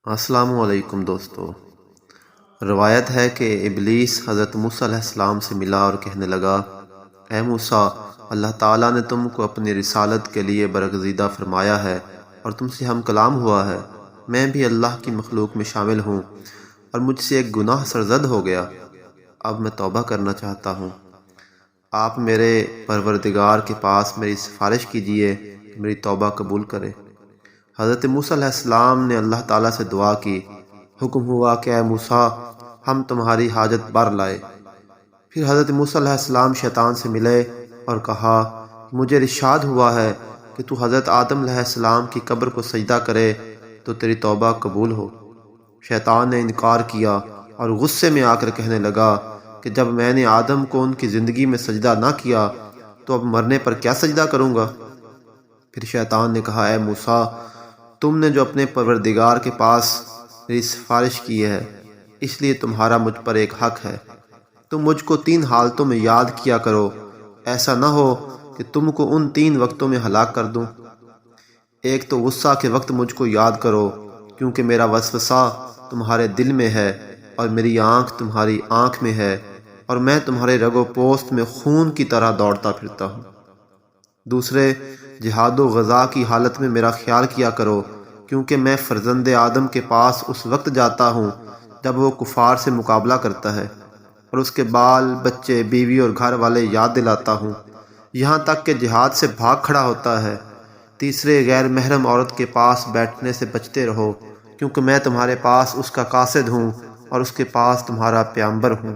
السلام علیکم دوستو۔ روایت ہے کہ ابلیس حضرت موسیٰ علیہ السلام سے ملا اور کہنے لگا، اے موسیٰ، اللہ تعالیٰ نے تم کو اپنی رسالت کے لیے برگزیدہ فرمایا ہے اور تم سے ہم کلام ہوا ہے۔ میں بھی اللہ کی مخلوق میں شامل ہوں اور مجھ سے ایک گناہ سرزد ہو گیا۔ اب میں توبہ کرنا چاہتا ہوں۔ آپ میرے پروردگار کے پاس میری سفارش کیجئے کہ میری توبہ قبول کرے۔ حضرت موسیٰ علیہ السلام نے اللہ تعالیٰ سے دعا کی۔ حکم ہوا کہ اے موسیٰ، ہم تمہاری حاجت بر لائے۔ پھر حضرت موسیٰ علیہ السلام شیطان سے ملے اور کہا، مجھے ارشاد ہوا ہے کہ تو حضرت آدم علیہ السلام کی قبر کو سجدہ کرے تو تیری توبہ قبول ہو۔ شیطان نے انکار کیا اور غصے میں آ کر کہنے لگا کہ جب میں نے آدم کو ان کی زندگی میں سجدہ نہ کیا تو اب مرنے پر کیا سجدہ کروں گا؟ پھر شیطان نے کہا، اے موسیٰ، تم نے جو اپنے پروردگار کے پاس میری سفارش کی ہے، اس لیے تمہارا مجھ پر ایک حق ہے۔ تم مجھ کو 3 حالتوں میں یاد کیا کرو، ایسا نہ ہو کہ تم کو ان 3 وقتوں میں ہلاک کر دوں۔ ایک تو غصہ کے وقت مجھ کو یاد کرو، کیونکہ میرا وسوسہ تمہارے دل میں ہے اور میری آنکھ تمہاری آنکھ میں ہے اور میں تمہارے رگ و پوست میں خون کی طرح دوڑتا پھرتا ہوں۔ دوسرے، جہاد و غزا کی حالت میں میرا خیال کیا کرو، کیونکہ میں فرزند آدم کے پاس اس وقت جاتا ہوں جب وہ کفار سے مقابلہ کرتا ہے اور اس کے بال بچے بیوی اور گھر والے یاد دلاتا ہوں، یہاں تک کہ جہاد سے بھاگ کھڑا ہوتا ہے۔ تیسرے، غیر محرم عورت کے پاس بیٹھنے سے بچتے رہو، کیونکہ میں تمہارے پاس اس کا قاصد ہوں اور اس کے پاس تمہارا پیغمبر ہوں۔